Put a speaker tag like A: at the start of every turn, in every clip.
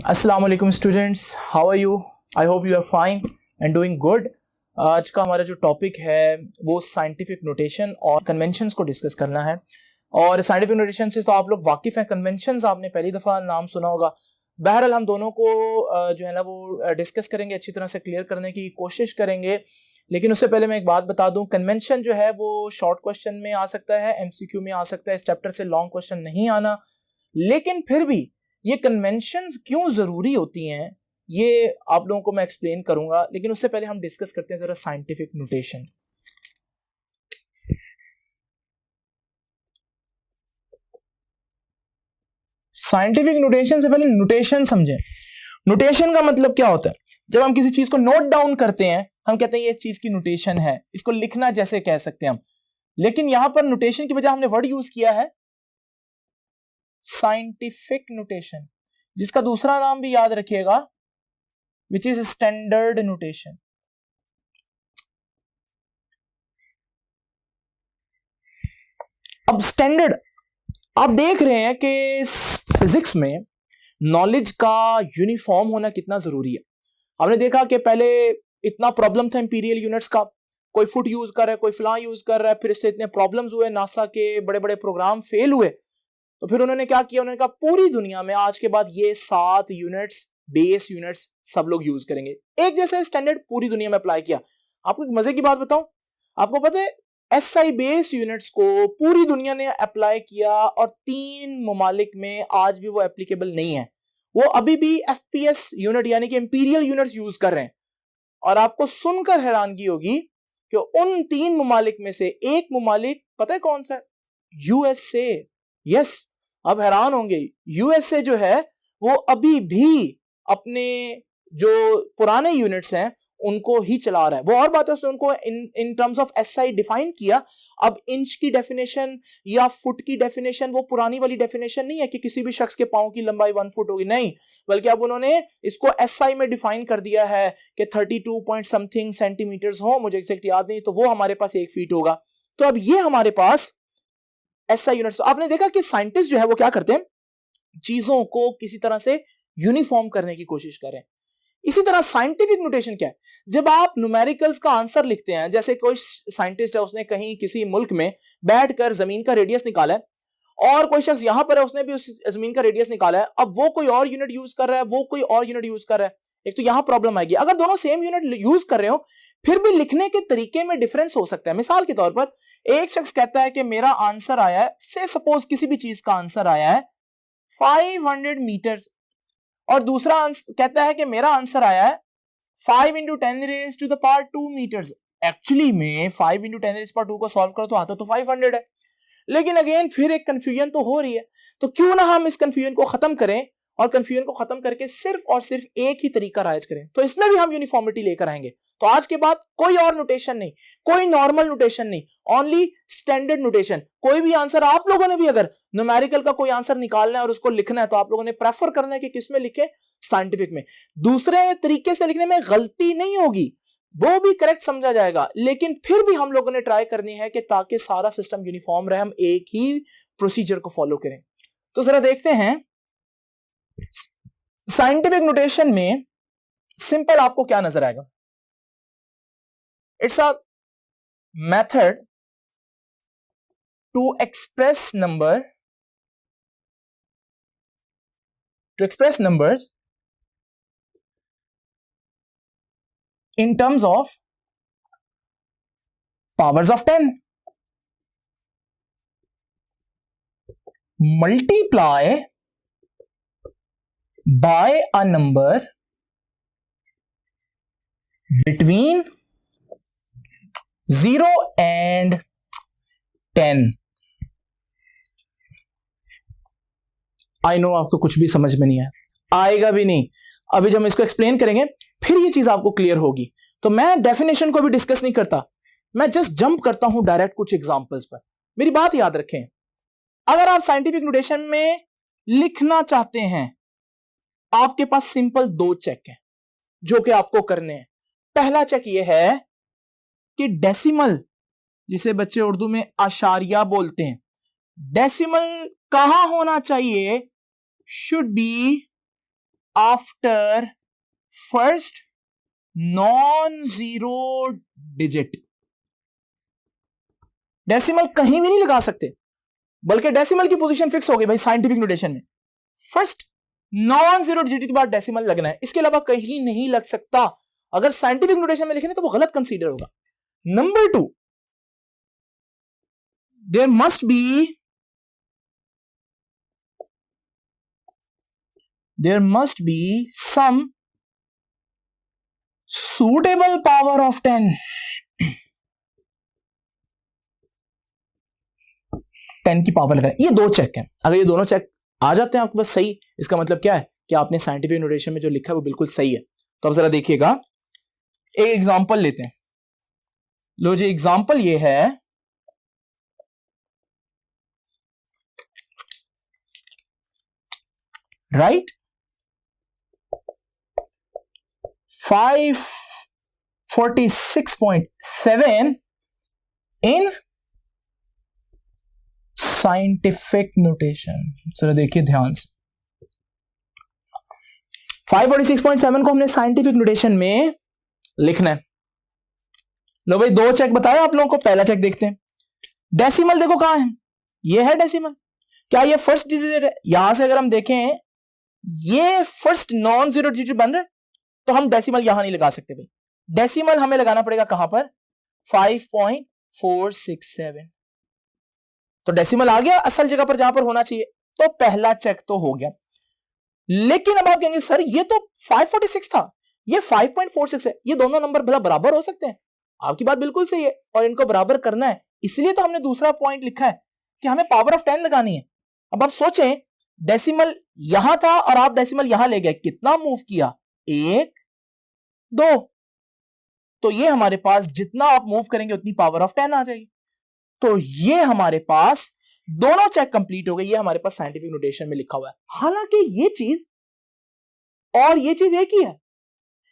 A: अस्सलाम वालेकुम students, how are you? I hope you are fine and doing good. आज का हमारा जो टॉपिक है वो साइंटिफिक नोटेशन और कन्वेंशंस को डिस्कस करना है। और साइंटिफिक नोटेशन से तो आप लोग वाकिफ़ हैं, कन्वेंशंस आपने पहली दफ़ा नाम सुना होगा। बहरहाल हम दोनों को जो है ना वो डिस्कस करेंगे, अच्छी तरह से क्लियर करने की कोशिश करेंगे। लेकिन उससे पहले मैं एक बात बता दूं, कन्वेंशन जो है वो शॉर्ट क्वेश्चन में आ सकता है, एमसीक्यू में आ सकता है, इस चैप्टर से लॉन्ग क्वेश्चन नहीं आना। लेकिन फिर भी ये कन्वेंशंस क्यों जरूरी होती हैं ये आप लोगों को मैं एक्सप्लेन करूंगा। लेकिन उससे पहले हम डिस्कस करते हैं जरा साइंटिफिक नोटेशन। साइंटिफिक नोटेशन से पहले नोटेशन समझें। नोटेशन का मतलब क्या होता है? जब हम किसी चीज को नोट डाउन करते हैं हम कहते हैं ये इस चीज की नोटेशन है, इसको लिखना जैसे कह सकते हैं हम। लेकिन यहां पर नोटेशन की बजाय हमने वर्ड यूज किया है साइंटिफिक नोटेशन, जिसका दूसरा नाम भी याद रखिएगा, विच इज स्टैंडर्ड नोटेशन। अब स्टैंडर्ड आप देख रहे हैं कि फिजिक्स में नॉलेज का यूनिफॉर्म होना कितना जरूरी है। हमने देखा कि पहले इतना प्रॉब्लम था इंपीरियल यूनिट्स का, कोई फुट यूज कर रहा है, कोई फ्ला यूज कर रहा है, फिर इससे इतने प्रॉब्लम्स हुए, नासा के बड़े बड़े प्रोग्राम फेल हुए। तो फिर उन्होंने क्या किया, उन्होंने कहा पूरी दुनिया में आज के बाद ये 7 यूनिट्स, बेस यूनिट्स सब लोग यूज करेंगे। एक जैसा स्टैंडर्ड पूरी दुनिया में अप्लाई किया। आपको एक मजे की बात बताऊं, आपको पता है एसआई बेस यूनिट्स को पूरी दुनिया ने अप्लाई किया और 3 ममालिक में आज भी वो एप्लीकेबल नहीं है। वो अभी भी एफपीएस यूनिट यानी कि इंपीरियल यूनिट्स यूज कर रहे हैं। और आपको सुनकर हैरानगी होगी कि उन 3 ममालिक में से एक ममालिक पता है कौन सा है? यूएसए। यस, अब हैरान होंगे, यूएसए जो है वो अभी भी अपने जो पुराने यूनिट्स हैं उनको ही चला रहा है। वो और बात है, उसने उनको in terms of SI define किया। अब इंच की डेफिनेशन या फुट की डेफिनेशन वो पुरानी वाली डेफिनेशन नहीं है कि किसी भी शख्स के पांव की लंबाई 1 फुट होगी, नहीं, बल्कि अब उन्होंने इसको एसआई में डिफाइन कर दिया है कि 32 पॉइंट समथिंग सेंटीमीटर्स हो, मुझे एग्जैक्ट याद नहीं, तो वो हमारे पास 1 फीट होगा। तो अब ये हमारे पास एसआई यूनिट्स। आपने देखा कि साइंटिस्ट जो है वो क्या करते हैं, चीजों को किसी तरह से यूनिफॉर्म करने की कोशिश करें। इसी तरह साइंटिफिक नोटेशन क्या है? जब आप न्यूमेरिकल्स का आंसर लिखते हैं, जैसे कोई साइंटिस्ट है उसने कहीं किसी मुल्क में बैठकर जमीन का रेडियस निकाला है और कोई शख्स यहां पर है उसने भी उस जमीन का रेडियस निकाला है, अब वो कोई और यूनिट यूज कर रहा है, वो कोई और यूनिट यूज कर रहा है, एक तो यहां प्रॉब्लम आएगी। अगर दोनों सेम यूनिट यूज कर रहे हो फिर भी लिखने के तरीके में डिफरेंस हो सकता है। मिसाल के तौर पर एक शख्स कहता है कि मेरा आंसर आया है, से सपोज किसी भी चीज का आंसर आया है 500 मीटर, और दूसरा कहता है कि मेरा आंसर आया है 5 × 10⁻²⁰ मीटर्स। एक्चुअली में 5 × 10⁻² को सॉल्व करो तो आता तो 500 है, लेकिन अगेन फिर एक कंफ्यूजन तो हो रही है। तो क्यों ना हम इस कंफ्यूजन को खत्म करें और कंफ्यूजन को खत्म करके सिर्फ और सिर्फ एक ही तरीका राइज करें, तो इसमें भी हम यूनिफॉर्मिटी लेकर आएंगे। तो आज के बाद कोई और नोटेशन नहीं, कोई नॉर्मल नोटेशन नहीं, ओनली स्टैंडर्ड नोटेशन। कोई भी आंसर आप लोगों ने भी अगर न्यूमेरिकल का कोई आंसर निकालना है और उसको लिखना है तो आप लोगों ने प्रेफर करना है कि किसमें लिखे, साइंटिफिक में। दूसरे तरीके से लिखने में गलती नहीं होगी, वो भी करेक्ट समझा जाएगा, लेकिन फिर भी हम लोगों ने ट्राई करनी है कि ताकि सारा सिस्टम यूनिफॉर्म रहे, हम एक ही प्रोसीजर को फॉलो करें। तो जरा देखते हैं साइंटिफिक नोटेशन में सिंपल आपको क्या नजर आएगा। It's a method to express numbers in terms of powers of 10, multiply by a number between 0 and 10। I know आपको कुछ भी समझ में नहीं आएगा भी नहीं, अभी जब हम इसको एक्सप्लेन करेंगे फिर ये चीज आपको क्लियर होगी। तो मैं डेफिनेशन को भी डिस्कस नहीं करता, मैं जस्ट जंप करता हूं डायरेक्ट कुछ एग्जांपल्स पर। मेरी बात याद रखें, अगर आप साइंटिफिक नोटेशन में लिखना चाहते हैं आपके पास सिंपल 2 चेक हैं जो कि आपको करने हैं। पहला चेक ये है कि डेसिमल, जिसे बच्चे उर्दू में आशारिया बोलते हैं, डेसिमल कहां होना चाहिए, should be after first non zero digit. Decimal कहीं भी नहीं लगा सकते, बल्कि डेसिमल की पोजीशन फिक्स हो गई भाई साइंटिफिक नोटेशन में, फर्स्ट नॉन जीरो डिजिट के बाद डेसिमल लगना है, इसके अलावा कहीं नहीं लग सकता। अगर साइंटिफिक नोटेशन में लिखे ना तो वो गलत कंसीडर होगा। Number 2, there must be some suitable power of 10 10 की पावर लगाए। ये दो चेक हैं, अगर ये दोनों चेक आ जाते हैं आपके पास सही, इसका मतलब क्या है कि आपने साइंटिफिक नोटेशन में जो लिखा है वो बिल्कुल सही है। तो अब जरा देखिएगा, एक एग्जांपल लेते हैं। लो जी, एग्जांपल ये है, राइट 546.7 इन साइंटिफिक नोटेशन। जरा देखिए ध्यान से, 546.7 को हमने साइंटिफिक नोटेशन में लिखना है। लो भाई, दो चेक बताया आप लोगों को, पहला चेक देखते हैं। डेसिमल देखो कहां है, ये है डेसिमल। क्या ये फर्स्ट डिजिट है? यहां से अगर हम देखें ये फर्स्ट नॉन जीरो डिजिट बन रहा है, तो हम डेसिमल यहां नहीं लगा सकते भाई। डेसिमल हमें लगाना पड़ेगा कहां पर, 5.467। तो डेसिमल आ गया असल जगह पर जहां पर होना चाहिए, तो पहला चेक तो हो गया। लेकिन अब आप कहेंगे सर ये तो 546 था, ये 5.46 है, ये दोनों नंबर भला बराबर हो सकते हैं? आपकी बात बिल्कुल सही है, और इनको बराबर करना है, इसलिए तो हमने दूसरा पॉइंट लिखा है कि हमें पावर ऑफ 10 लगानी है। अब आप सोचें, डेसिमल यहां था और आप डेसिमल यहां ले गए, कितना मूव किया, 1 2, तो ये हमारे पास जितना आप मूव करेंगे उतनी पावर ऑफ 10 आ जाएगी। तो ये हमारे पास दोनों चेक कंप्लीट हो गए, ये हमारे पास साइंटिफिक नोटेशन में लिखा हुआ है। हालांकि ये चीज और ये चीज एक ही है,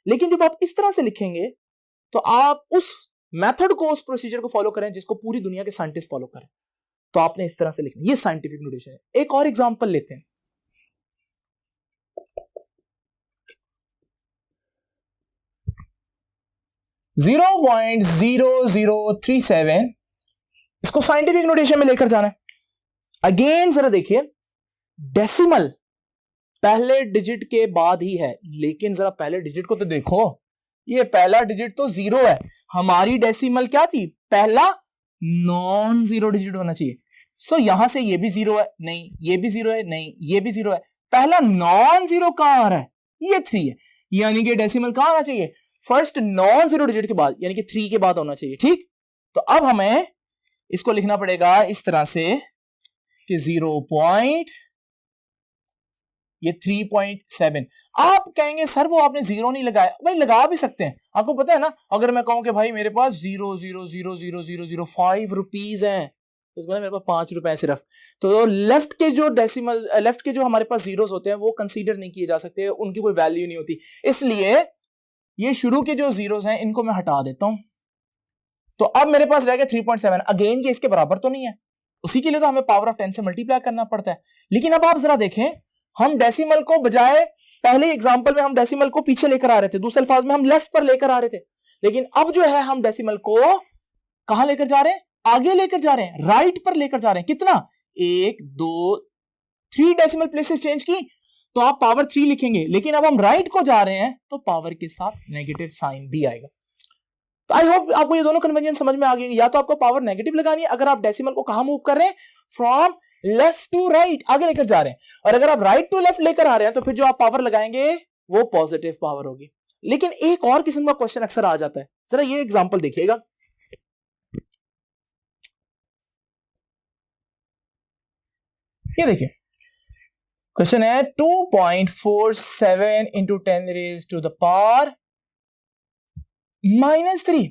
A: लेकिन जब आप इस तरह से लिखेंगे तो आप उस मेथड को, उस प्रोसीजर को फॉलो करें जिसको पूरी दुनिया के साइंटिस्ट फॉलो करें, तो आपने इस तरह से लिखना, ये साइंटिफिक नोटेशन है। एक और एग्जांपल लेते हैं, .0037, इसको साइंटिफिक नोटेशन में लेकर जाना है। अगेन जरा देखिए, डेसिमल पहले डिजिट के बाद ही है, लेकिन जरा पहले डिजिट को तो देखो, ये पहला डिजिट तो 0 है। हमारी डेसिमल क्या थी, पहला नॉन जीरो डिजिट होना चाहिए। सो यहां से ये भी 0 है, नहीं ये भी 0 है, नहीं ये भी 0 है, पहला नॉन जीरो कहां आ रहा है, ये 3 है, यानी कि डेसिमल कहां आना चाहिए, फर्स्ट नॉन जीरो डिजिट के बाद, यानी कि 3 के बाद होना चाहिए। ठीक, तो अब हमें इसको लिखना पड़ेगा इस तरह से कि 0. ये 3.7। आप कहेंगे सर वो आपने 0 नहीं लगाया, भाई लगा भी सकते हैं, आपको पता है ना। अगर मैं कहूं कि भाई मेरे पास 0.0000005 रुपीज है, तो मेरे पास 5 रुपए सिर्फ, तो लेफ्ट के जो डेसिमल, लेफ्ट के जो हमारे पास जीरोस होते हैं वो कंसीडर नहीं किए जा सकते, उनकी कोई वैल्यू नहीं होती। इसलिए ये शुरू के जो जीरोस हैं इनको मैं हटा देता हूं। तो अब मेरे पास रह गया 3.7। अगेन ये इसके बराबर तो नहीं है, उसी के लिए तो हमें पावर ऑफ 10 से मल्टीप्लाई करना पड़ता है। लेकिन अब आप जरा देखें, हम डेसिमल को बजाय पहले एग्जांपल में हम डेसिमल को पीछे लेकर आ रहे थे, दूसरे अल्फाज में हम लेफ्ट पर लेकर आ रहे थे, लेकिन अब जो है हम डेसिमल को कहां लेकर जा रहे हैं, आगे लेकर जा रहे हैं, राइट पर लेकर जा रहे हैं। कितना, 1 2 3 डेसिमल प्लेसेस चेंज की, तो आप पावर 3 लिखेंगे, लेकिन अब हम राइट को जा रहे हैं तो पावर के साथ नेगेटिव साइन भी आएगा। तो आई होप आपको ये दोनों कन्वेंशन समझ में आ गए। या तो आपको पावर नेगेटिव लगानी है अगर आप डेसिमल को कहां मूव कर रहे हैं, फ्रॉम लेफ्ट टू राइट, आगे लेकर जा रहे हैं, और अगर आप राइट टू लेफ्ट लेकर आ रहे हैं तो फिर जो आप पावर लगाएंगे वो पॉजिटिव पावर होगी। लेकिन एक और किस्म का क्वेश्चन अक्सर आ जाता है, जरा ये एग्जांपल देखिएगा। ये देखिए क्वेश्चन है 2.47 into 10 raise to the power -3,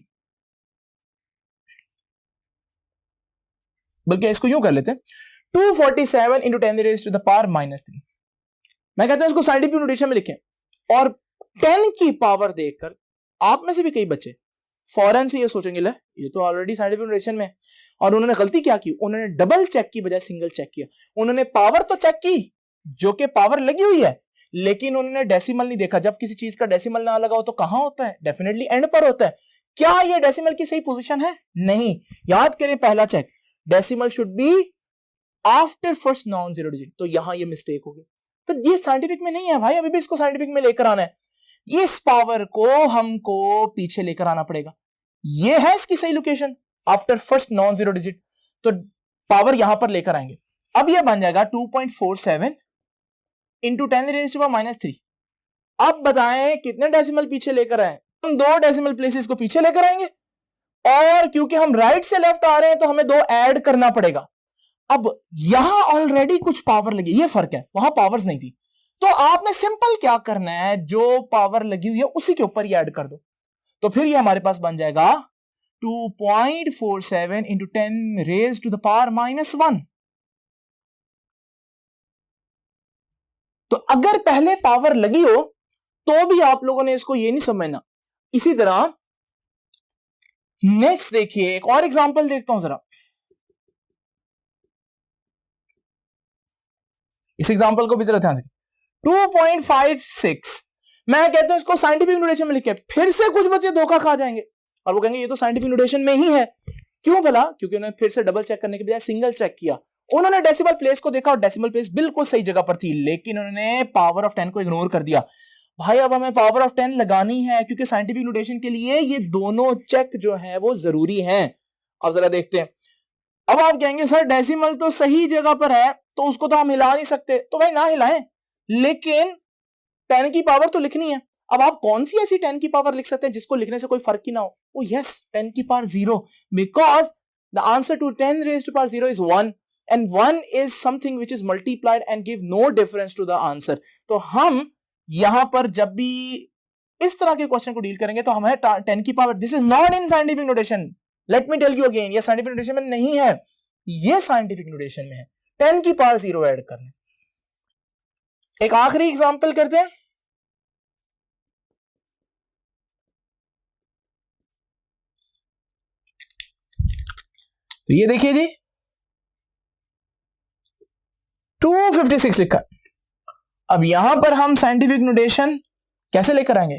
A: बल्कि इसको यूं कर लेते हैं, 247 into 10 raise to the power -3। मैं कहता हूं इसको साइंटिफिक नोटेशन में लिखें, और 10 की पावर देखकर आप में से भी कई बच्चे फौरन से ये सोचेंगे, ले ये तो ऑलरेडी साइंटिफिक नोटेशन में, और उन्होंने गलती क्या की, उन्होंने डबल चेक की बजाय सिंगल चेक किया। उन्होंने पावर तो चेक की जो कि पावर लगी हुई है, लेकिन उन्होंने डेसिमल नहीं देखा। जब किसी चीज का डेसिमल ना लगा हो तो कहां होता है? डेफिनेटली एंड पर होता है। क्या ये डेसिमल की सही पोजीशन है? नहीं। याद करें पहला check, decimal should be after first non zero digit. तो यहां ये मिस्टेक हो गई। तो ये साइंटिफिक में नहीं है भाई, अभी भी इसको साइंटिफिक में लेकर आना है। इस पावर को हमको पीछे लेकर आना पड़ेगा। ये है इसकी सही location after first non zero digit, तो पावर यहां पर लेकर आएंगे। अब ये बन जाएगा 2.47 इंटू 10⁻³ अब बताएं कितने डेसिमल पीछे लेकर आए? हम 2 डेसिमल प्लेसेस को पीछे लेकर आएंगे, और क्योंकि हम राइट से लेफ्ट आ रहे हैं तो हमें 2 ऐड करना पड़ेगा। अब यहां ऑलरेडी कुछ पावर लगी, ये फर्क है, वहां पावर्स नहीं थी। तो आपने सिंपल क्या करना है, जो पावर लगी हुई है उसी के ऊपर ही ऐड कर दो। तो फिर ये हमारे पास बन जाएगा 2.47 इंटू 10⁻⁻⁻1। तो अगर पहले पावर लगी हो तो भी आप लोगों ने इसको ये नहीं समझना। इसी तरह नेक्स्ट देखिए, एक और एग्जांपल देखता हूं जरा। इस एग्जांपल को भी जरा ध्यान से, 2.56 मैं कहता हूं इसको साइंटिफिक नोटेशन में लिखे, फिर से कुछ बच्चे धोखा खा जाएंगे और वो कहेंगे ये तो साइंटिफिक नोटेशन में ही है। क्यों भला? क्योंकि उन्होंने फिर से डबल चेक करने के बजाय सिंगल चेक किया। उन्होंने डेसिमल प्लेस को देखा और डेसिमल प्लेस बिल्कुल सही जगह पर थी, लेकिन उन्होंने पावर ऑफ 10 को इग्नोर कर दिया। भाई अब हमें पावर ऑफ 10 लगानी है, क्योंकि साइंटिफिक नोटेशन के लिए ये दोनों चेक जो है वो जरूरी हैं। अब जरा देखते हैं। अब आप कहेंगे सर डेसिमल तो सही जगह पर है तो उसको तो हम हिला नहीं सकते। तो भाई ना हिलाएं, लेकिन 10 की पावर तो लिखनी है। अब आप कौन सी ऐसी 10 की पावर लिख सकते हैं जिसको लिखने से कोई फर्क ही ना हो? ओ यस, 10 की power 0, because the answer to 10⁻⁴ is 1 and 1 is something which is multiplied and give no difference to the answer। तो हम यहां पर जब भी इस तरह के क्वेश्चन को डील करेंगे तो हमें 10 की power, this is not in scientific notation, let me tell you again, ये साइंटिफिक नोटेशन में नहीं है, ये साइंटिफिक नोटेशन में है। 10 की पावर 0 ऐड करना। एक आखिरी एग्जांपल करते हैं। तो ये देखिए जी 256 लिखा। अब यहां पर हम साइंटिफिक नोटेशन कैसे लेकर आएंगे?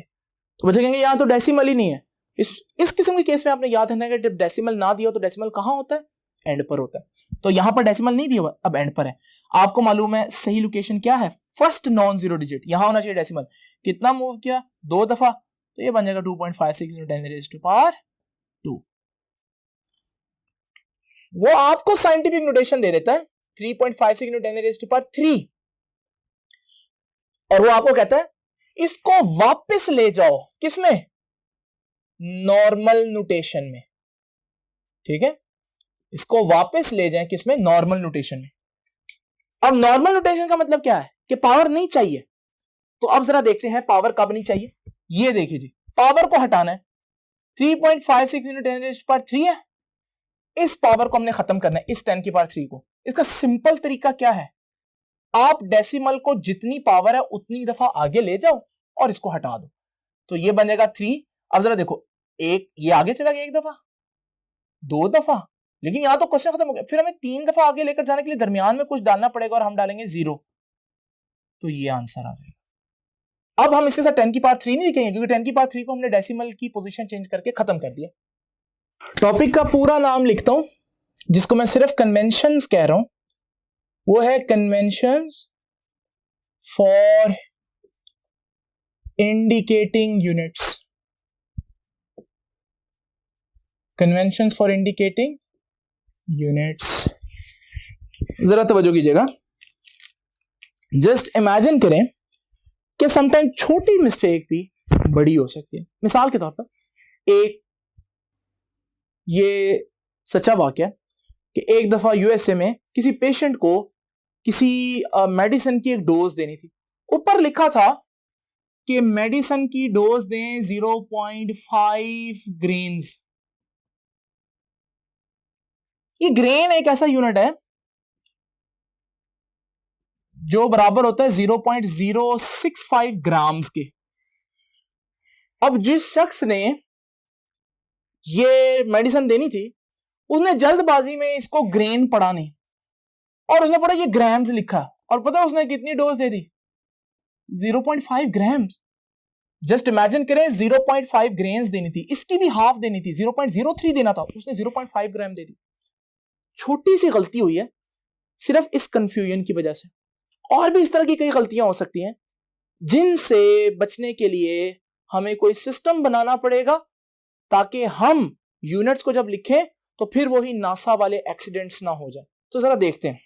A: तो बच्चे कहेंगे यहां तो डेसिमल ही नहीं है। इस किस्म के केस में आपने याद रखना है कि जब डेसिमल ना दिया हो तो डेसिमल कहां होता है? एंड पर होता है। तो यहां पर डेसिमल नहीं दिया हुआ, अब एंड पर है। आपको मालूम है सही लोकेशन क्या है? फर्स्ट नॉन जीरो डिजिट, यहां होना चाहिए डेसिमल। कितना मूव किया? 2 दफा, तो ये बन जाएगा 2.56 इंटू 10⁻²। वो आपको साइंटिफिक नोटेशन दे देता है 3.56 इंटू 10⁻³ और वो आपको कहता है इसको वापस ले जाओ किसमें? नॉर्मल नोटेशन में। ठीक है, इसको वापस ले जाएं किसमें? नॉर्मल नोटेशन में। अब नॉर्मल नोटेशन का मतलब क्या है? कि पावर नहीं चाहिए। तो अब जरा देखते हैं पावर कब नहीं चाहिए। ये देखिए जी, पावर को हटाना है। 3.56 इंटू 10⁻³ है, इस पावर को हमने खत्म करना है, इस 10 की पावर 3 को। इसका सिंपल तरीका क्या है? आप डेसिमल को जितनी पावर है उतनी दफा आगे ले जाओ और इसको हटा दो, तो ये बन जाएगा 3। अब जरा देखो, एक ये आगे चला गया 1 दफा, 2 दफा, लेकिन यहां तो क्वेश्चन खत्म हो गया। फिर हमें 3 दफा आगे लेकर जाने के लिए दरमियान में कुछ डालना पड़ेगा और हम डालेंगे 0, तो ये आंसर आ जाएगा। अब हम इसके साथ 10 की पावर 3 नहीं लिखेंगे, क्योंकि 10 की पावर 3 को हमने डेसिमल की पोजीशन चेंज करके खत्म कर दिया। टॉपिक का पूरा नाम लिखता हूं, जिसको मैं सिर्फ कन्वेंशंस कह रहा हूं, वो है conventions for indicating units. Conventions for indicating units. जरा तवज्जो कीजिएगा। जस्ट इमेजिन करें कि समटाइम छोटी मिस्टेक भी बड़ी हो सकती है। मिसाल के तौर पर, एक ये सच्चा वाकया कि एक दफा यूएसए में किसी पेशेंट को किसी मेडिसिन की एक डोज देनी थी। ऊपर लिखा था कि मेडिसिन की डोज दें 0.5 ग्रेन्स। ये ग्रेन एक ऐसा यूनिट है जो बराबर होता है 0.065 ग्राम्स के। अब जिस शख्स ने ये मेडिसिन देनी थी उसने जल्दबाजी में इसको ग्रेन पढ़ा नहीं और उसने पढ़ा ये ग्राम्स लिखा, और पता है उसने कितनी डोज दे दी? 0.5 ग्राम। जस्ट इमेजिन करें 0.5 ग्रेन्स देनी थी, इसकी भी हाफ देनी थी, 0.03 देना था, उसने 0.5 ग्राम दे दी। छोटी सी गलती हुई है सिर्फ इस कंफ्यूजन की वजह से। और भी इस तरह की कई गलतियां हो सकती हैं जिनसे बचने के लिए हमें कोई सिस्टम बनाना पड़ेगा ताकि हम यूनिट्स को जब लिखें तो फिर वही नासा वाले एक्सीडेंट्स ना हो जाए। तो जरा देखते हैं।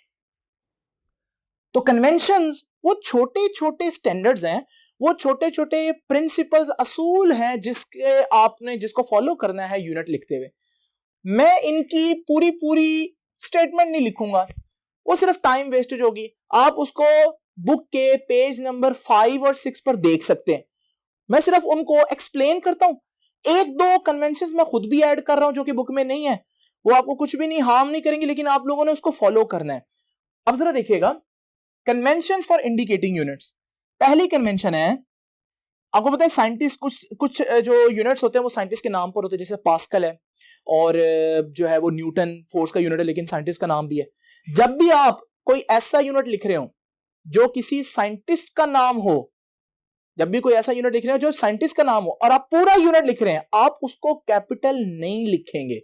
A: तो कन्वेंशंस वो छोटे छोटे स्टैंडर्ड्स हैं, वो छोटे छोटे प्रिंसिपल्स, असूल हैं जिसको फॉलो करना है यूनिट लिखते हुए। मैं इनकी पूरी पूरी स्टेटमेंट नहीं लिखूंगा, वो सिर्फ टाइम वेस्टेज होगी। आप उसको बुक के पेज नंबर 5 और 6 पर देख सकते हैं। मैं सिर्फ उनको एक्सप्लेन करता हूं। एक दो कन्वेंशंस मैं खुद भी ऐड कर रहा हूं जो कि बुक में नहीं है, वो आपको कुछ भी नहीं हार्म नहीं करेंगे, लेकिन आप लोगों ने उसको फॉलो करना है। अब जरा देखिएगा, कन्वेंशंस फॉर इंडिकेटिंग यूनिट्स। पहली कन्वेंशन है, आपको पता है साइंटिस्ट कुछ जो यूनिट्स होते हैं वो साइंटिस्ट के नाम पर होते हैं, जैसे पास्कल है और जो है वो न्यूटन फोर्स का यूनिट है, लेकिन साइंटिस्ट का नाम भी है। जब भी आप कोई ऐसा यूनिट लिख रहे हो जो किसी साइंटिस्ट का नाम हो, जब भी कोई ऐसा यूनिट लिख रहे हो जो साइंटिस्ट का नाम हो और आप पूरा यूनिट लिख रहे हैं, आप उसको कैपिटल नहीं लिखेंगे।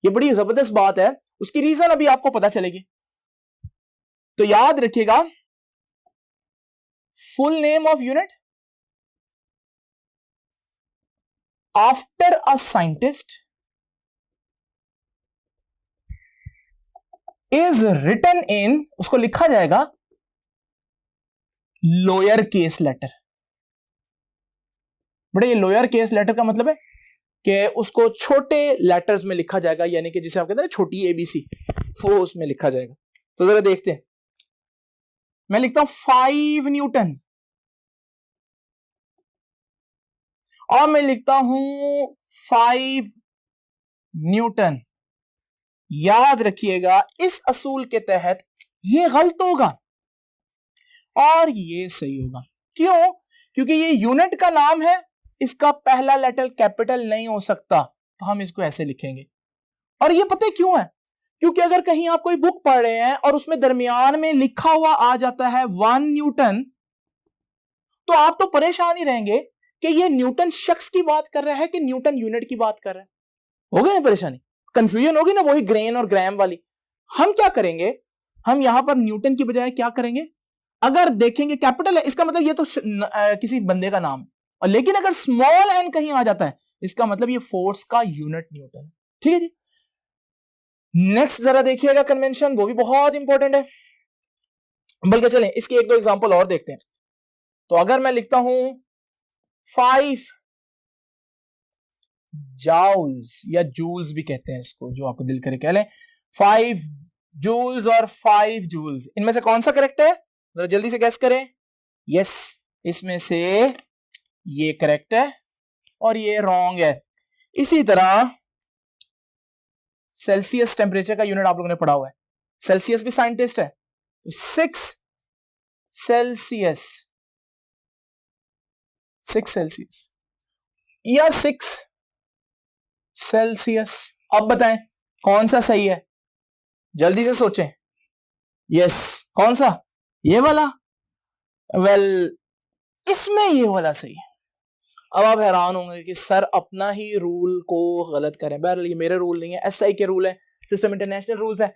A: ये बड़ी जबरदस्त बात है, उसकी रीजन अभी आपको पता चलेगी। तो याद रखिएगा, full name of unit after a scientist is written in, उसको लिखा जाएगा लोअर केस लेटर। बड़े, ये लोअर केस लेटर का मतलब है कि उसको छोटे लेटर्स में लिखा जाएगा, यानी कि जिसे आप कहते हैं छोटी एबीसी, वो उसमें लिखा जाएगा। तो जरा देखते हैं, मैं लिखता हूं 5 न्यूटन और मैं लिखता हूं 5 न्यूटन। याद रखिएगा, इस असूल के तहत ये गलत होगा और ये सही होगा। क्यों? क्योंकि ये यूनिट का नाम है, इसका पहला लेटर कैपिटल नहीं हो सकता, तो हम इसको ऐसे लिखेंगे। और ये पता है क्यों है? क्योंकि अगर कहीं आप कोई बुक पढ़ रहे हैं और उसमें दरमियान में लिखा हुआ आ जाता है 1 न्यूटन, तो आप तो परेशान ही रहेंगे कि ये न्यूटन शख्स की बात कर रहा है कि न्यूटन यूनिट की बात कर रहा है। हो गई परेशानी, कंफ्यूजन होगी ना, वही ग्रेन और ग्राम वाली। हम क्या करेंगे, हम यहां पर न्यूटन की बजाय क्या करेंगे, अगर देखेंगे कैपिटल है, इसका मतलब ये तो किसी बंदे का नाम, और लेकिन अगर स्मॉल एन कहीं आ जाता है, इसका मतलब ये फोर्स का यूनिट न्यूटन है। ठीक है जी। नेक्स्ट जरा देखिएगा कन्वेंशन, वो भी बहुत इंपॉर्टेंट है, बल्कि चलें इसके एक दो एग्जांपल और देखते हैं। तो अगर मैं लिखता हूं 5 जाउल्स, या जूल्स भी कहते हैं इसको, जो आपको दिल करे कह लें, 5 जूल्स और 5 जूल्स, इनमें से कौन सा करेक्ट है? जरा जल्दी से गैस करें। यस, इसमें से ये करेक्ट है और ये रॉन्ग है। इसी तरह सेल्सियस टेम्परेचर का यूनिट आप लोगों ने पढ़ा हुआ है, सेल्सियस भी साइंटिस्ट है, तो 6 सेल्सियस, 6 सेल्सियस या 6 सेल्सियस। अब बताएं कौन सा सही है, जल्दी से सोचें। यस, कौन सा? ये वाला? वेल, इसमें ये वाला सही है। अब आप हैरान होंगे कि सर अपना ही रूल को गलत करें। बहरहाल ये मेरे रूल नहीं है, एसआई के रूल है, सिस्टम इंटरनेशनल रूल्स है।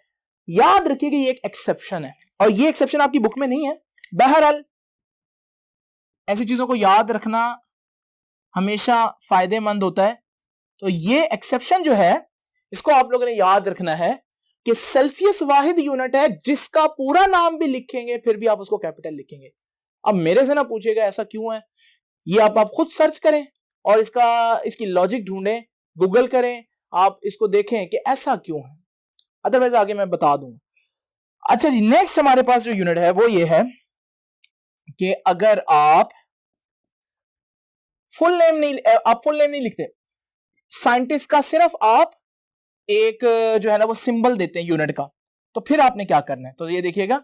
A: याद रखिए कि ये एक एक्सेप्शन है और ये एक्सेप्शन आपकी बुक में नहीं है। बहरहाल ऐसी चीजों को याद रखना हमेशा फायदेमंद होता है। तो ये एक्सेप्शन जो है, इसको आप लोगों ने याद रखना है कि सेल्सियस वाहिद यूनिट है जिसका पूरा नाम भी लिखेंगे फिर भी आप उसको कैपिटल लिखेंगे। अब मेरे से ना पूछेगा ऐसा क्यों है, ये आप खुद सर्च करें और इसकी लॉजिक ढूंढें, गूगल करें, आप इसको देखें कि ऐसा क्यों है, अदरवाइज आगे मैं बता दूंगा। अच्छा जी, नेक्स्ट हमारे पास जो यूनिट है वो ये है कि अगर आप फुल नेम नहीं लिखते, साइंटिस्ट का सिर्फ आप एक जो है ना वो सिंबल देते हैं यूनिट का, तो फिर आपने क्या करना है? तो ये देखिएगा,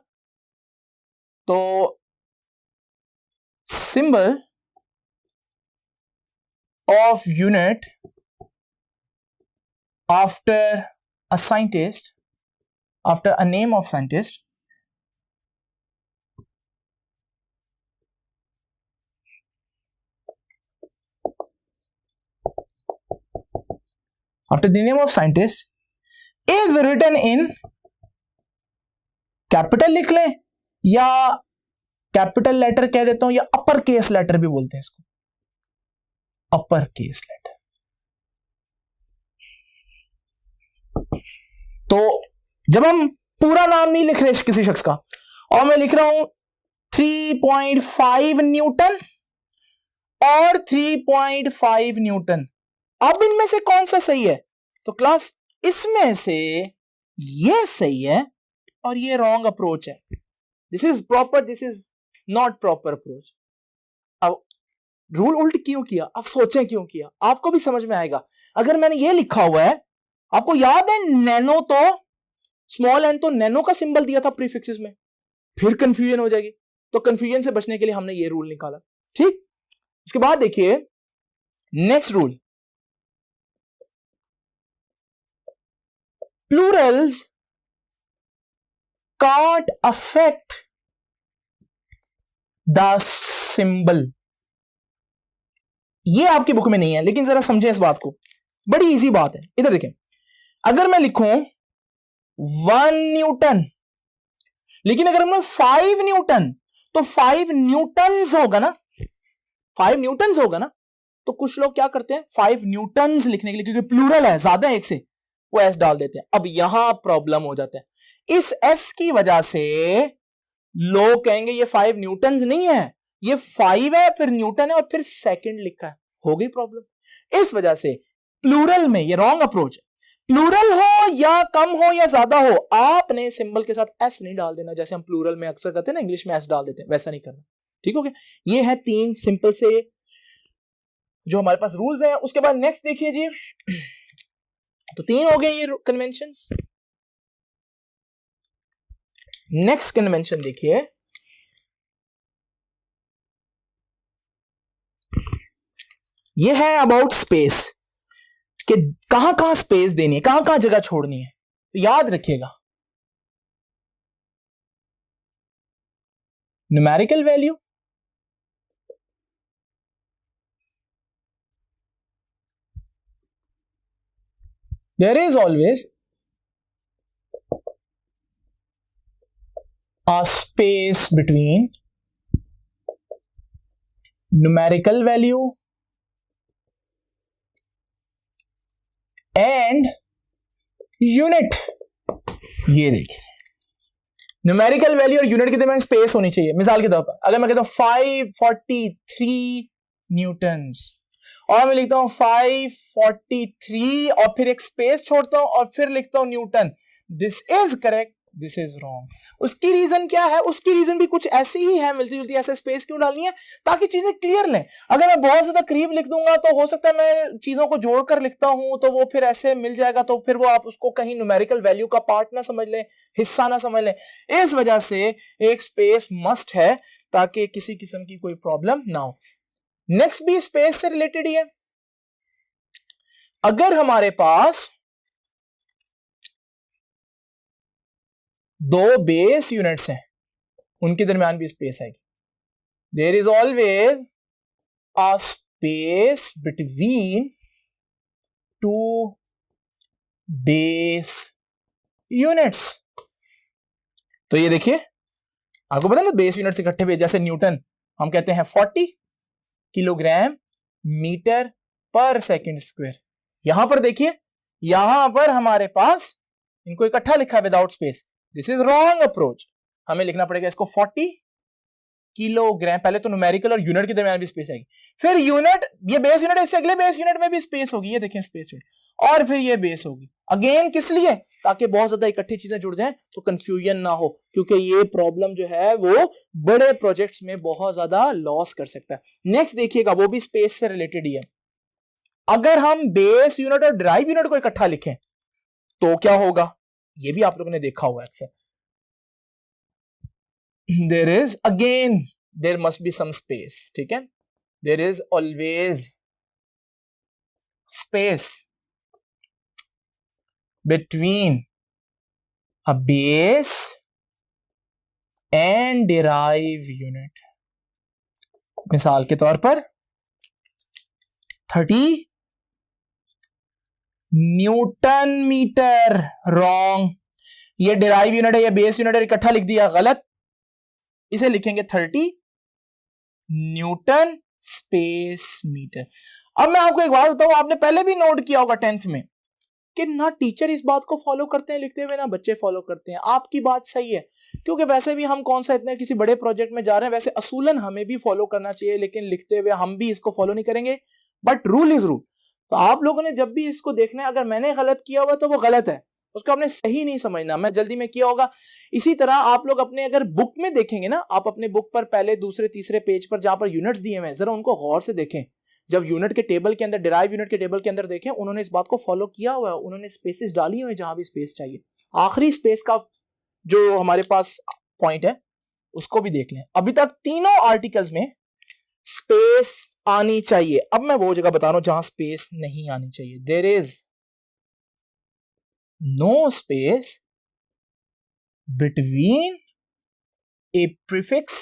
A: तो symbol of unit after a scientist, after a name of scientist after the name of scientist is written in capital लिख लें या कैपिटल लेटर कह देता हूं या अपर केस लेटर भी बोलते हैं इसको, अपर केस लेटर। तो जब हम पूरा नाम नहीं लिख रहे किसी शख्स का और मैं लिख रहा हूं 3.5 न्यूटन और 3.5 न्यूटन, अब इनमें से कौन सा सही है? तो क्लास इसमें से ये सही है और ये रॉन्ग अप्रोच है। This is proper, this is not proper approach. अब रूल उल्ट क्यों किया, अब सोचें क्यों किया, आपको भी समझ में आएगा। अगर मैंने ये लिखा हुआ है, आपको याद है नैनो, तो स्मॉल एन तो नैनो का सिंबल दिया था प्रीफिक्सेस में, फिर कंफ्यूजन हो जाएगी। तो कंफ्यूजन से बचने के लिए हमने ये रूल निकाला, ठीक। उसके बाद देखिए next rule, Plurals can't affect the symbol. ये आपकी बुक में नहीं है, लेकिन जरा समझें इस बात को, बड़ी इजी बात है। इधर देखें, अगर मैं लिखूं 1 न्यूटन, लेकिन अगर हमने 5 न्यूटन, तो 5 न्यूटन्स होगा ना, 5 न्यूटन्स होगा ना। तो कुछ लोग क्या करते हैं, 5 न्यूटन्स लिखने के लिए, क्योंकि प्लूरल है, ज्यादा एक से, वो एस डाल देते हैं। अब यहां प्रॉब्लम हो जाता है, इस एस की वजह से लोग कहेंगे ये 5 न्यूटन्स नहीं है, ये 5 है, फिर न्यूटन है और फिर सेकंड लिखा है, हो गई प्रॉब्लम। इस वजह से प्लूरल में ये रॉन्ग अप्रोच है। प्लूरल हो या कम हो या ज्यादा हो, आपने सिंबल के साथ एस नहीं डाल देना, जैसे हम प्लूरल में अक्सर करते हैं ना, इंग्लिश में एस डाल देते हैं, वैसा नहीं करना, ठीक हो गया। ये है 3 सिंपल से जो हमारे पास रूल्स हैं। उसके बाद नेक्स्ट देखिए जी, तो 3 हो गए ये कन्वेंशंस। नेक्स्ट कन्वेंशन देखिए, ये है अबाउट स्पेस, कि कहां कहां स्पेस देनी है, कहां कहां जगह छोड़नी है। तो याद रखिएगा, numerical value, there is always a space between numerical value and unit। ये देखिए, न्यूमेरिकल वैल्यू और यूनिट के दरमियान स्पेस होनी चाहिए। मिसाल के तौर पर अगर मैं कहता हूं 543 न्यूटन्स और मैं लिखता हूं 543 और फिर एक स्पेस छोड़ता हूं और फिर लिखता हूं Newton, this is correct, this is wrong. उसकी रीजन क्या है? उसकी रीजन भी कुछ ऐसी ही है, मिलती जुलती। ऐसे स्पेस क्यों डालनी है? ताकि चीजें क्लियर लें। अगर मैं बहुत ज्यादा करीब लिख दूंगा तो हो सकता है मैं चीजों को जोड़कर लिखता हूं तो वो फिर ऐसे मिल जाएगा, तो फिर वो आप उसको कहीं न्यूमेरिकल वैल्यू का पार्ट ना समझ लें, हिस्सा ना समझ लें। इस वजह से एक स्पेस मस्ट है ताकि किसी किस्म की कोई प्रॉब्लम ना हो। नेक्स्ट भी स्पेस से रिलेटेड ही है। अगर हमारे पास 2 बेस यूनिट्स हैं, उनके दरमियान भी स्पेस आएगी। There is always a space between 2 base units. तो ये देखिए, आपको पता है ना, बेस यूनिट्स इकट्ठे हुए, जैसे न्यूटन हम कहते हैं 40 किलोग्राम मीटर पर सेकंड स्क्वायर। यहां पर देखिए, यहां पर हमारे पास इनको इकट्ठा लिखा है without space, this is wrong approach. हमें लिखना पड़ेगा इसको 40 किलोग्राम। पहले तो न्यूमेरिकल और यूनिट के दरमियान भी स्पेस आएगी, फिर यूनिट, ये बेस यूनिट, इससे अगले बेस यूनिट में भी स्पेस होगी, ये देखें स्पेस यूनिट, और फिर ये बेस होगी। अगेन किस लिए? ताकि बहुत ज्यादा इकट्ठी चीजें जुड़ जाएं तो कंफ्यूजन ना हो, क्योंकि ये प्रॉब्लम जो है वो बड़े प्रोजेक्ट्स में बहुत ज्यादा लॉस कर सकता है। नेक्स्ट देखिएगा, वो भी स्पेस से रिलेटेड ही है। अगर हम बेस यूनिट और ड्राइव यूनिट को इकट्ठा लिखें तो क्या होगा? ये भी आप लोगों ने देखा हुआ है अक्सर। There is again, there must be some space, ठीक है। There is always space between a base and derive unit. मिसाल के तौर पर 30 न्यूटन मीटर, रॉन्ग। ये डिराइव यूनिट है, ये बेस यूनिट है, इकट्ठा लिख दिया, गलत। इसे लिखेंगे 30 न्यूटन स्पेस मीटर। अब मैं आपको एक बात बताऊं, आपने पहले भी नोट किया होगा 10th में कि ना टीचर इस बात को फॉलो करते हैं लिखते हुए, ना बच्चे फॉलो करते हैं। आपकी बात सही है, क्योंकि वैसे भी हम कौन सा इतने किसी बड़े प्रोजेक्ट में जा रहे हैं, वैसे असूलन हमें भी फॉलो करना चाहिए, लेकिन लिखते हुए हम भी इसको फॉलो नहीं करेंगे, बट रूल इज रूल। तो आप लोगों ने जब भी इसको देखना है, अगर मैंने गलत किया हुआ तो वो गलत है, उसको आपने सही नहीं समझना, मैं जल्दी में किया होगा। इसी तरह आप लोग अपने अगर बुक में देखेंगे ना, आप अपने बुक पर पहले दूसरे तीसरे पेज पर जहां पर यूनिट्स दिए हुए हैं, जरा उनको गौर से देखें। जब यूनिट के टेबल के अंदर, डिराइव यूनिट के टेबल के अंदर देखें, उन्होंने इस बात को फॉलो किया हुआ है, उन्होंने स्पेसेस डाली हुई है जहां भी स्पेस चाहिए। आखिरी स्पेस का जो हमारे पास पॉइंट है उसको भी देख लें। अभी तक तीनों आर्टिकल्स में स्पेस आनी चाहिए। अब मैं वो जगह बता रहा हूं जहां स्पेस नहीं आनी चाहिए। There is no space between a prefix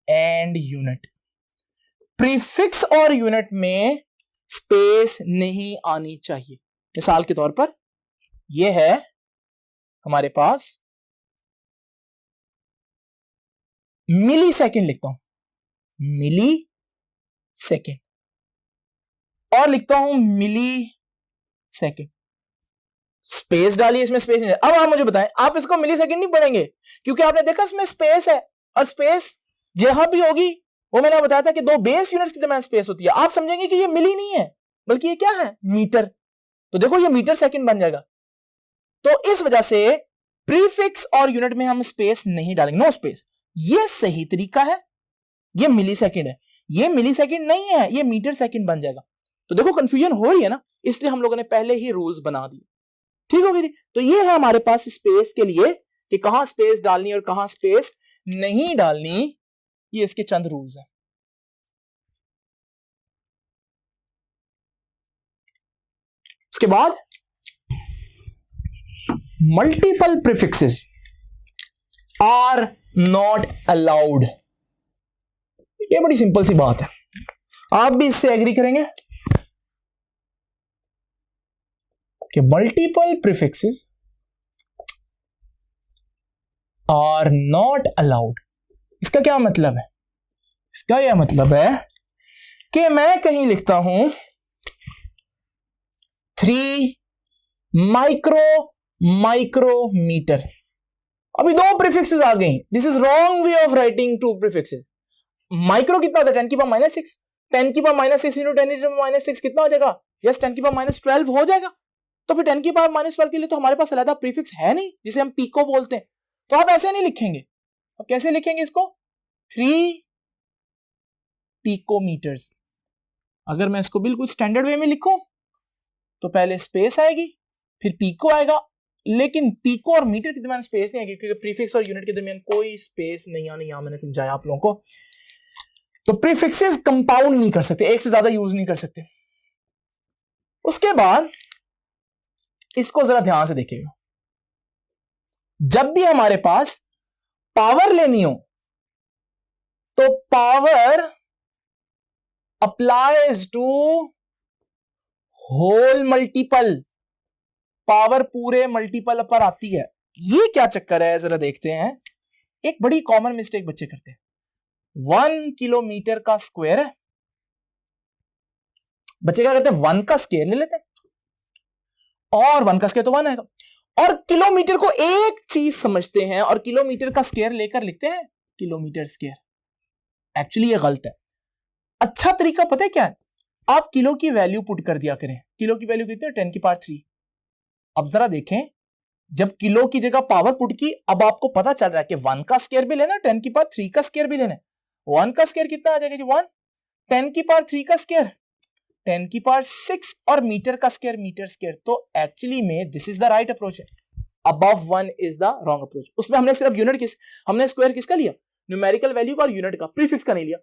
A: and unit. Prefix और यूनिट में स्पेस नहीं आनी चाहिए। मिसाल के तौर पर यह है हमारे पास मिली सेकेंड, लिखता हूं मिली सेकेंड, और लिखता हूं मिली सेकेंड। स्पेस डालिए, इसमें स्पेस नहीं है। अब आप मुझे बताएं, आप इसको मिली सेकेंड नहीं पढ़ेंगे, क्योंकि आपने देखा इसमें स्पेस है, और स्पेस जहां भी होगी, वो मैंने बताया था कि दो बेस यूनिट्स के दरमियान स्पेस होती है, आप समझेंगे कि ये मिली नहीं है बल्कि ये क्या है, मीटर। तो देखो ये मीटर सेकंड बन जाएगा। तो इस वजह से प्रीफिक्स और यूनिट में हम स्पेस नहीं डालेंगे, नो स्पेस। ये सही तरीका है, ये मिली सेकंड है, ये मिली सेकंड नहीं है, ये मीटर सेकंड बन जाएगा। तो देखो कंफ्यूजन हो रही है ना, इसलिए हम लोगों ने पहले ही रूल्स बना दिए। ठीक हो गई। तो ये है हमारे पास स्पेस के लिए कि कहां स्पेस डालनी और कहां स्पेस नहीं डालनी, ये इसके चंद रूल्स हैं। उसके बाद multiple prefixes are not allowed. ये बड़ी सिंपल सी बात है, आप भी इससे एग्री करेंगे कि multiple prefixes are not allowed. इसका क्या मतलब है? इसका यह मतलब है कि मैं कहीं लिखता हूं 3 माइक्रोमीटर, अभी दो प्रीफिक्सेस आ गई। This is wrong way of writing two prefixes. Micro कितना होता है? 10 की पावर -6, 10 की पावर -6 इंटू 10 की पावर -6 कितना हो जाएगा? यस, 10 की पावर -12 हो जाएगा। तो फिर 10 की पावर -12 के लिए तो हमारे पास अलग प्रीफिक्स है नहीं, जिसे हम पीको बोलते हैं। तो आप ऐसे नहीं लिखेंगे। अब कैसे लिखेंगे इसको? 3 पिकोमीटर्स। अगर मैं इसको बिल्कुल स्टैंडर्ड वे में लिखूं तो पहले स्पेस आएगी, फिर पीको आएगा, लेकिन पीको और मीटर के दरमियान स्पेस नहीं आएगी, क्योंकि प्रीफिक्स और यूनिट के दरमियान कोई स्पेस नहीं आनी। यहां मैंने समझाया आप लोगों को। तो प्रीफिक्सेस कंपाउंड नहीं कर सकते, एक से ज्यादा यूज नहीं कर सकते। उसके बाद इसको जरा ध्यान से देखिएगा, जब भी हमारे पास पावर लेनी हो तो power applies to whole multiple, power पूरे मल्टीपल पर आती है। ये क्या चक्कर है, जरा देखते हैं। एक बड़ी कॉमन मिस्टेक बच्चे करते हैं, 1 किलोमीटर का स्क्वायर है, बच्चे क्या करते हैं, 1 का स्क्वायर ले लेते हैं, और 1 का स्क्वायर तो 1 आएगा, और किलोमीटर को एक चीज समझते हैं और किलोमीटर का स्क्वायर लेकर लिखते हैं किलोमीटर स्क्वायर। एक्चुअली ये गलत है। अच्छा तरीका पता है क्या है? आप किलो की वैल्यू पुट कर दिया करें। किलो की वैल्यू कितनी है? 10 की पावर 3। अब जरा देखें, जब किलो की जगह पावर पुट की, अब आपको पता चल रहा है कि 1 का स्क्वायर भी लेना, 10 की पावर 3 का स्क्वायर भी लेना है। 1 का स्क्वायर कितना आ जाएगा जी? 1। 10 की पावर 3 का स्क्वायर 10 की पावर 6, और मीटर का स्क्वायर मीटर स्क्वायर। तो एक्चुअली में this is the right approach है, above 1 is the wrong approach. उसमें हमने सिर्फ यूनिट हमने स्क्वायर किसका लिया? न्यूमेरिकल वैल्यू का, और यूनिट का, प्रीफिक्स का नहीं लिया।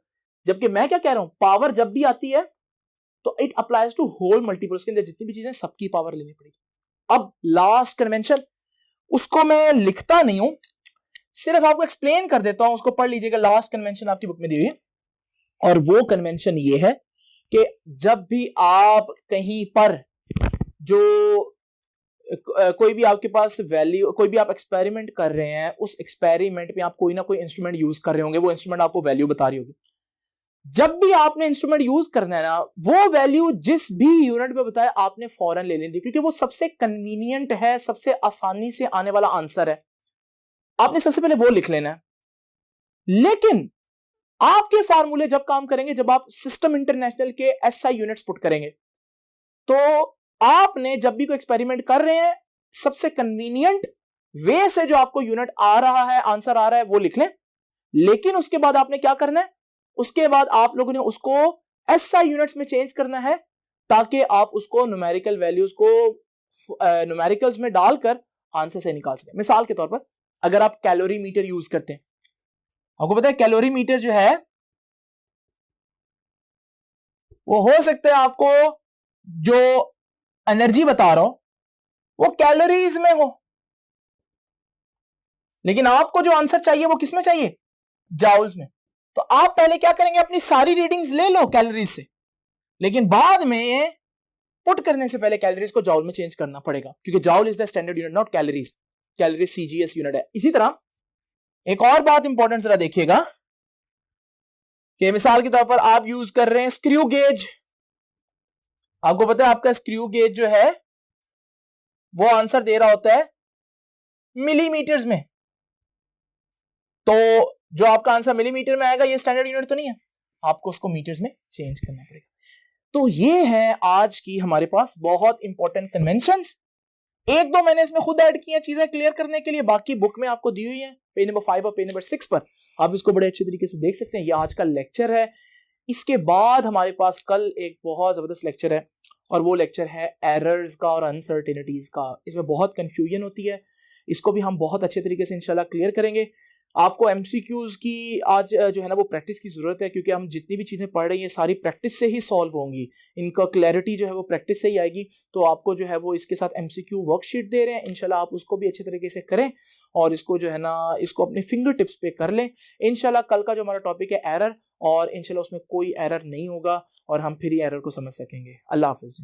A: जबकि मैं क्या कह रहा हूं, पावर जब भी आती है तो it applies to whole multiple, उसके अंदर जितनी भी चीजें सबकी पावर लेनी पड़ेगी। अब लास्ट कन्वेंशन, उसको मैं लिखता नहीं हूं, सिर्फ आपको एक्सप्लेन कर देता हूं, उसको पढ़ लीजिएगा। लास्ट कन्वेंशन आपकी बुक में दी हुई है, और वो कन्वेंशन ये है कि जब भी आप कहीं पर जो कोई भी आपके पास वैल्यू, कोई भी आप एक्सपेरिमेंट कर रहे हैं, उस एक्सपेरिमेंट में आप कोई ना कोई इंस्ट्रूमेंट यूज कर रहे होंगे, वो इंस्ट्रूमेंट आपको वैल्यू बता रही होगी। जब भी आपने इंस्ट्रूमेंट यूज करना है ना, वो वैल्यू जिस भी यूनिट में बताया आपने फौरन ले लेनी, क्योंकि वो सबसे कन्वीनियंट है, सबसे आसानी से आने वाला आंसर है। आपने सबसे पहले वो लिख लेना है। लेकिन आपके फार्मूले जब काम करेंगे, जब आप सिस्टम इंटरनेशनल के एसआई यूनिट्स पुट करेंगे, तो आपने जब भी कोई एक्सपेरिमेंट कर रहे हैं, सबसे कन्वीनियंट वे से जो आपको यूनिट आ रहा है, आंसर आ रहा है, वो लिख लें। लेकिन उसके बाद आपने क्या करना है, उसके बाद आप लोगों ने उसको एसआई यूनिट्स में चेंज करना है, ताकि आप उसको न्यूमेरिकल वैल्यूज को न्यूमेरिकल्स में डालकर आंसर से निकाल सकें। मिसाल के तौर पर अगर आप कैलोरी मीटर यूज करते हैं, आपको पता है कैलोरी मीटर जो है वो हो सकता है आपको जो एनर्जी बता रहा हो वो कैलोरीज में हो, लेकिन आपको जो आंसर चाहिए वो किस में चाहिए, जाउल्स में। तो आप पहले क्या करेंगे, अपनी सारी रीडिंग्स ले लो कैलोरीज से, लेकिन बाद में पुट करने से पहले कैलोरीज को जाउल में चेंज करना पड़ेगा, क्योंकि joule is the standard unit, not calories. Calories CGS unit है। इसी तरह एक और बात इंपॉर्टेंट जरा देखिएगा कि मिसाल के तौर पर आप यूज कर रहे हैं स्क्रू गेज। आपको पता है आपका स्क्रू गेज जो है वो आंसर दे रहा होता है मिलीमीटर्स में, तो जो आपका आंसर मिलीमीटर में आएगा ये स्टैंडर्ड यूनिट तो नहीं है, आपको उसको मीटर्स में चेंज करना पड़ेगा। तो ये है आज की हमारे पास बहुत इंपॉर्टेंट कन्वेंशंस। एक दो मैंने इसमें खुद ऐड किए चीजें क्लियर करने के लिए, बाकी बुक में आपको दी हुई है पेज नंबर 5 और पेज नंबर 6 पर, आप इसको बड़े अच्छे तरीके से देख सकते हैं। ये आज का लेक्चर है। इसके बाद हमारे पास कल एक बहुत जबरदस्त लेक्चर है, और वो लेक्चर है एरर्स का और अनसर्टेनिटीज का। इसमें बहुत कंफ्यूजन होती है, इसको भी हम बहुत अच्छे तरीके से इंशाल्लाह क्लियर करेंगे। आपको एमसीक्यूज की आज जो है ना वो प्रैक्टिस की जरूरत है, क्योंकि हम जितनी भी चीजें पढ़ रहे हैं सारी प्रैक्टिस से ही सॉल्व होंगी, इनका क्लैरिटी जो है वो प्रैक्टिस से ही आएगी। तो आपको जो है वो इसके साथ एमसीक्यू वर्कशीट दे रहे हैं, इंशाल्लाह आप उसको भी अच्छे तरीके से करें और इसको जो है ना इसको अपने फिंगर टिप्स पे कर लें। इंशाल्लाह कल का जो हमारा टॉपिक है एरर, और इंशाल्लाह उसमें कोई एरर नहीं होगा और हम फिर ही एरर को समझ सकेंगे। अल्लाह हाफिज़।